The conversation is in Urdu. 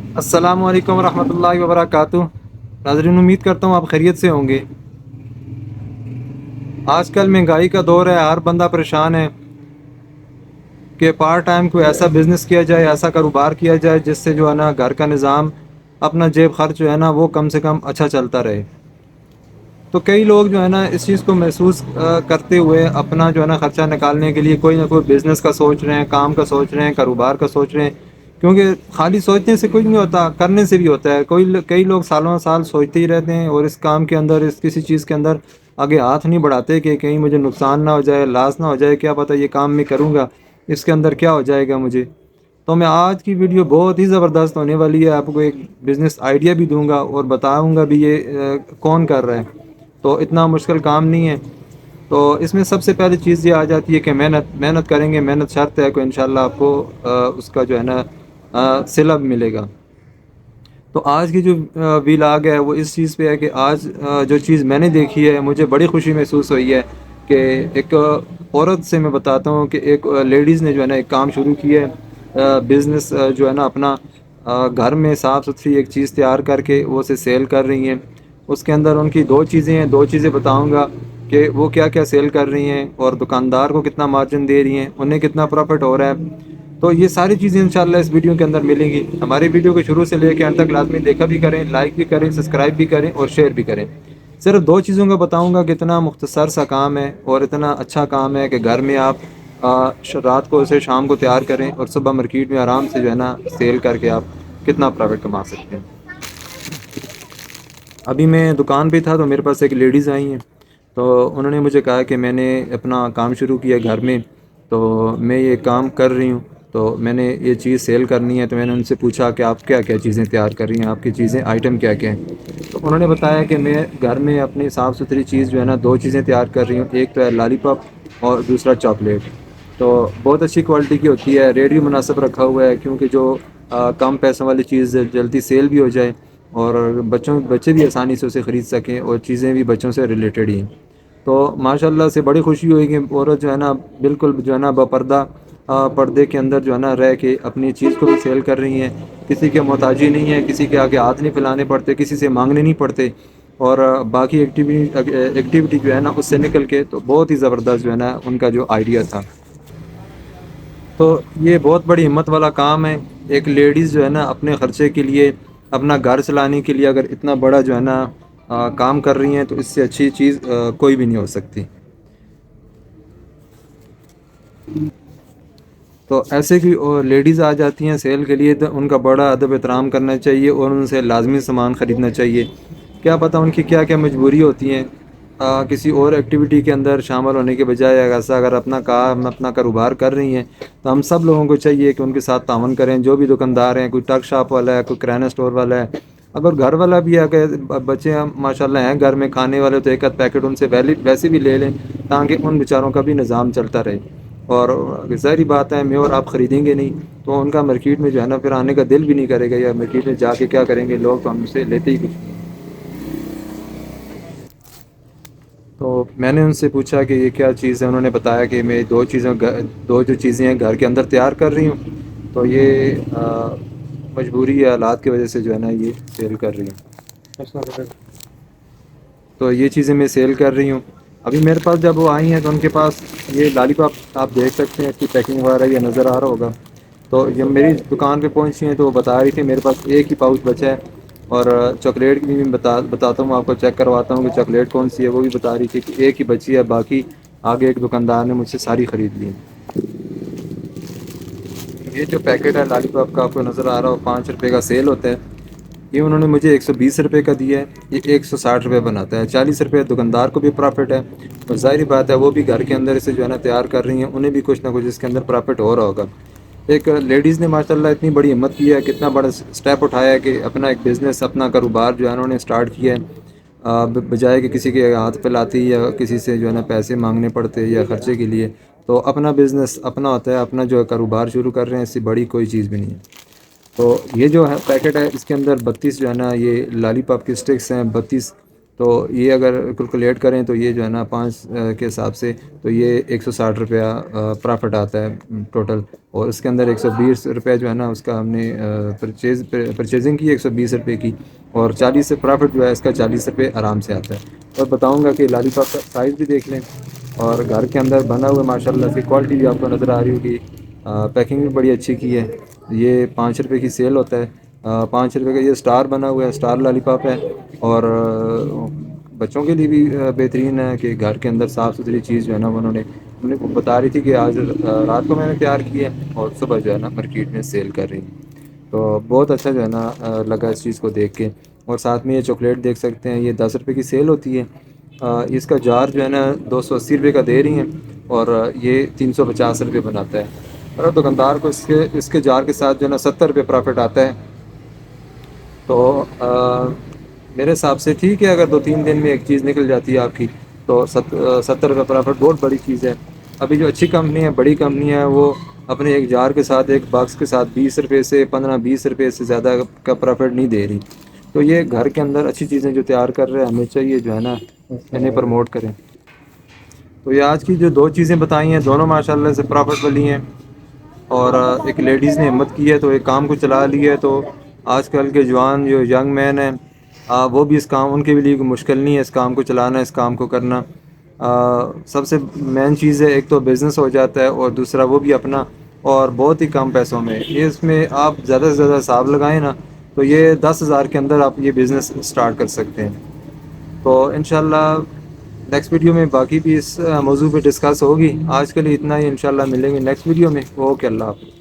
السلام علیکم ورحمۃ اللہ وبرکاتہ۔ ناظرین، امید کرتا ہوں آپ خیریت سے ہوں گے۔ آج کل مہنگائی کا دور ہے، ہر بندہ پریشان ہے کہ پارٹ ٹائم کوئی ایسا بزنس کیا جائے، ایسا کاروبار کیا جائے جس سے جو ہے نا گھر کا نظام، اپنا جیب خرچ جو ہے نا وہ کم سے کم اچھا چلتا رہے۔ تو کئی لوگ جو ہے نا اس چیز کو محسوس کرتے ہوئے اپنا جو ہے نا خرچہ نکالنے کے لیے کوئی نہ کوئی بزنس کا سوچ رہے ہیں، کام کا سوچ رہے ہیں، کاروبار کا سوچ رہے ہیں۔ کیونکہ خالی سوچنے سے کچھ نہیں ہوتا، کرنے سے بھی ہوتا ہے۔ کئی لوگ سالوں سال سوچتے ہی رہتے ہیں اور اس کام کے اندر، اس کسی چیز کے اندر آگے ہاتھ نہیں بڑھاتے کہ کہیں مجھے نقصان نہ ہو جائے، لاس نہ ہو جائے، کیا پتہ یہ کام میں کروں گا اس کے اندر کیا ہو جائے گا مجھے۔ تو میں آج کی ویڈیو بہت ہی زبردست ہونے والی ہے، آپ کو ایک بزنس آئیڈیا بھی دوں گا اور بتاؤں گا بھی یہ کون کر رہا ہے۔ تو اتنا مشکل کام نہیں ہے۔ تو اس میں سب سے پہلی چیز یہ آ جاتی ہے کہ محنت کریں گے، محنت شرط ہے، کہ انشاءاللہ آپ کو اس کا جو ہے نا صلہ ملے گا۔ تو آج کی جو ویلاگ ہے وہ اس چیز پہ ہے کہ آج جو چیز میں نے دیکھی ہے مجھے بڑی خوشی محسوس ہوئی ہے کہ ایک عورت سے میں بتاتا ہوں کہ ایک لیڈیز نے جو ہے نا ایک کام شروع کیا ہے، بزنس جو ہے نا اپنا گھر میں صاف ستھری ایک چیز تیار کر کے وہ اسے سیل کر رہی ہیں۔ اس کے اندر ان کی دو چیزیں ہیں، دو چیزیں بتاؤں گا کہ وہ کیا کیا سیل کر رہی ہیں اور دکاندار کو کتنا مارجن دے رہی ہیں، انہیں کتنا پروفٹ ہو رہا ہے۔ تو یہ ساری چیزیں انشاءاللہ اس ویڈیو کے اندر ملیں گی۔ ہماری ویڈیو کو شروع سے لے کے انت تک لازمی دیکھا بھی کریں، لائک بھی کریں، سبسکرائب بھی کریں اور شیئر بھی کریں۔ صرف دو چیزوں کا بتاؤں گا کہ اتنا مختصر سا کام ہے اور اتنا اچھا کام ہے کہ گھر میں آپ رات کو اسے شام کو تیار کریں اور صبح مارکیٹ میں آرام سے جو ہے نا سیل کر کے آپ کتنا پروفٹ کما سکتے ہیں۔ ابھی میں دکان پہ تھا تو میرے پاس ایک لیڈیز آئی ہیں، تو انہوں نے مجھے کہا کہ میں نے اپنا کام شروع کیا گھر میں، تو میں یہ کام کر رہی ہوں، تو میں نے یہ چیز سیل کرنی ہے۔ تو میں نے ان سے پوچھا کہ آپ کیا کیا چیزیں تیار کر رہی ہیں، آپ کی چیزیں آئٹم کیا کیا ہیں۔ تو انہوں نے بتایا کہ میں گھر میں اپنی صاف ستھری چیز جو ہے نا دو چیزیں تیار کر رہی ہوں، ایک تو ہے لالی پاپ اور دوسرا چاکلیٹ۔ تو بہت اچھی کوالٹی کی ہوتی ہے، ریٹ بھی مناسب رکھا ہوا ہے، کیونکہ جو کم پیسوں والی چیز جلدی سیل بھی ہو جائے اور بچے بھی آسانی سے اسے خرید سکیں اور چیزیں بھی بچوں سے ریلیٹڈ ہی ہیں۔ تو ماشاءاللہ سے بڑی خوشی ہوئی کہ عورت جو ہے نا بالکل جو ہے نا باپردہ پردے کے اندر جو ہے نا رہ کے اپنی چیز کو بھی سیل کر رہی ہیں، کسی کے محتاجی نہیں ہے، کسی کے آگے ہاتھ نہیں پھیلانے پڑتے، کسی سے مانگنے نہیں پڑتے، اور باقی ایکٹیویٹی جو ہے نا اس سے نکل کے تو بہت ہی زبردست جو ہے نا ان کا جو آئیڈیا تھا۔ تو یہ بہت بڑی ہمت والا کام ہے۔ ایک لیڈیز جو ہے نا اپنے خرچے کے لیے، اپنا گھر چلانے کے لیے اگر اتنا بڑا جو ہے نا کام کر رہی ہیں تو اس سے اچھی چیز کوئی بھی نہیں ہو سکتی۔ تو ایسے کی لیڈیز آ جاتی ہیں سیل کے لیے تو ان کا بڑا ادب احترام کرنا چاہیے اور ان سے لازمی سامان خریدنا چاہیے۔ کیا پتہ ان کی کیا کیا مجبوری ہوتی ہیں، کسی اور ایکٹیویٹی کے اندر شامل ہونے کے بجائے ایسا اگر اپنا کام، اپنا کاروبار کر رہی ہیں تو ہم سب لوگوں کو چاہیے کہ ان کے ساتھ تعاون کریں۔ جو بھی دکاندار ہیں، کوئی ٹک شاپ والا ہے، کوئی کرانہ اسٹور والا ہے، اگر گھر والا بھی ہے کہ بچے ہم ماشاء اللہ ہیں گھر میں کھانے والے تو ایک آدھ پیکٹ ان سے ویسے بھی لے لیں تاکہ ان بیچاروں کا بھی نظام چلتا رہے۔ اور ظاہری بات ہے میں اور آپ خریدیں گے نہیں تو ان کا مارکیٹ میں جو ہے نا پھر آنے کا دل بھی نہیں کرے گا، یا مارکیٹ میں جا کے کیا کریں گے، لوگ تو ہم سے لیتے ہی کچھ نہیں۔ تو میں نے ان سے پوچھا کہ یہ کیا چیز ہے، انہوں نے بتایا کہ میں دو جو چیزیں ہیں گھر کے اندر تیار کر رہی ہوں، تو یہ مجبوری یا حالات کی وجہ سے جو ہے نا یہ سیل کر رہی ہوں۔ تو یہ چیزیں میں سیل کر رہی ہوں۔ ابھی میرے پاس جب وہ آئی ہیں تو ان کے پاس یہ لالی پاپ آپ دیکھ سکتے ہیں، اس کی پیکنگ وغیرہ یہ نظر آ رہا ہوگا۔ تو جب میری دکان پہ پہنچی ہیں تو وہ بتا رہی تھی میرے پاس ایک ہی پاؤچ بچا ہے، اور چاکلیٹ کی بھی بتاتا ہوں، آپ کو چیک کرواتا ہوں کہ چاکلیٹ کون سی ہے، وہ بھی بتا رہی تھی کہ ایک ہی بچی ہے، باقی آگے ایک دکاندار نے مجھ سے ساری خرید لی ہیں۔ یہ جو پیکٹ ہے لالی پاپ کا آپ کو نظر آ رہا ہو، 5 روپے کا سیل ہوتا ہے، یہ انہوں نے مجھے 120 روپے کا دیا ہے۔ یہ 160 روپے بناتا ہے، 40 روپے دکاندار کو بھی پرافٹ ہے، اور ظاہری بات ہے وہ بھی گھر کے اندر اسے جو ہے نا تیار کر رہی ہیں، انہیں بھی کچھ نہ کچھ اس کے اندر پرافٹ ہو رہا ہوگا۔ ایک لیڈیز نے ماشاءاللہ اتنی بڑی ہمت کی ہے، کتنا بڑا سٹیپ اٹھایا ہے کہ اپنا ایک بزنس، اپنا کاروبار جو ہے انہوں نے سٹارٹ کیا ہے، بجائے کہ کسی کے ہاتھ پھیلاتی یا کسی سے جو ہے نا پیسے مانگنے پڑتے یا خرچے کے لیے، تو اپنا بزنس اپنا ہوتا ہے، اپنا جو ہے کاروبار شروع کر رہے ہیں، اس سے بڑی کوئی چیز بھی نہیں ہے۔ تو یہ جو ہے پیکٹ ہے اس کے اندر 32 جو ہے نا یہ لالی پاپ کی سٹکس ہیں، 32 تو یہ اگر کیلکولیٹ کریں تو یہ جو ہے نا 5 کے حساب سے تو یہ 160 روپیہ پرافٹ آتا ہے ٹوٹل. اور اس کے اندر 120 روپے جو ہے نا اس کا ہم نے پرچیزنگ کی 120 روپے کی, اور 40 سے پرافٹ جو ہے اس کا 40 روپے آرام سے آتا ہے. اور بتاؤں گا کہ لالی پاپ کا سائز بھی دیکھ لیں, اور گھر کے اندر بنا ہوا ماشاء اللہ سے کوالٹی بھی آپ کو نظر آ رہی ہوگی, پیکنگ بھی بڑی اچھی کی ہے. یہ 5 روپے کی سیل ہوتا ہے, 5 روپے کا یہ اسٹار بنا ہوا ہے, اسٹار لالی پاپ ہے. اور بچوں کے لیے بھی بہترین ہے کہ گھر کے اندر صاف ستھری چیز جو ہے نا انہوں نے بتا رہی تھی کہ آج رات کو میں نے تیار کی ہے اور صبح جو ہے نا مارکیٹ میں سیل کر رہی ہوں. تو بہت اچھا جو ہے نا لگا اس چیز کو دیکھ کے. اور ساتھ میں یہ چاکلیٹ دیکھ سکتے ہیں, یہ 10 روپے کی سیل ہوتی ہے. اس کا جار جو ہے نا 280 روپے کا دے رہی ہیں, اور یہ 350 روپے بناتا ہے. اور دکاندار کو اس کے جار کے ساتھ جو ہے نا 70 روپے پرافٹ آتا ہے. تو میرے حساب سے ٹھیک ہے, اگر 2-3 دن میں ایک چیز نکل جاتی ہے آپ کی تو 70 روپے پرافٹ بہت بڑی چیز ہے. ابھی جو اچھی کمپنی ہے, بڑی کمپنی ہے, وہ اپنے ایک جار کے ساتھ ایک باکس کے ساتھ 20 روپے سے 15-20 روپے سے زیادہ کا پرافٹ نہیں دے رہی. تو یہ گھر کے اندر اچھی چیزیں جو تیار کر رہے ہیں ہمیں چاہیے جو ہے نا انہیں پروموٹ کریں. تو یہ آج کی جو 2 چیزیں بتائی ہیں دونوں ماشاء اللہ سے پرافٹ والی ہیں. اور ایک لیڈیز نے ہمت کی ہے تو ایک کام کو چلا لی ہے. تو آج کل کے جوان جو ینگ مین ہیں وہ بھی اس کام, ان کے بھی لیے کوئی مشکل نہیں ہے اس کام کو چلانا, اس کام کو کرنا. سب سے مین چیز ہے, ایک تو بزنس ہو جاتا ہے اور دوسرا وہ بھی اپنا, اور بہت ہی کم پیسوں میں. یہ اس میں آپ زیادہ سے زیادہ حساب لگائیں نا تو یہ 10,000 کے اندر آپ یہ بزنس اسٹارٹ کر سکتے ہیں. تو انشاءاللہ نیکسٹ ویڈیو میں باقی بھی اس موضوع پہ ڈسکس ہوگی. آج کے لیے اتنا ہی, انشاءاللہ ملیں گے نیکسٹ ویڈیو میں. اوکے, اللہ حافظ.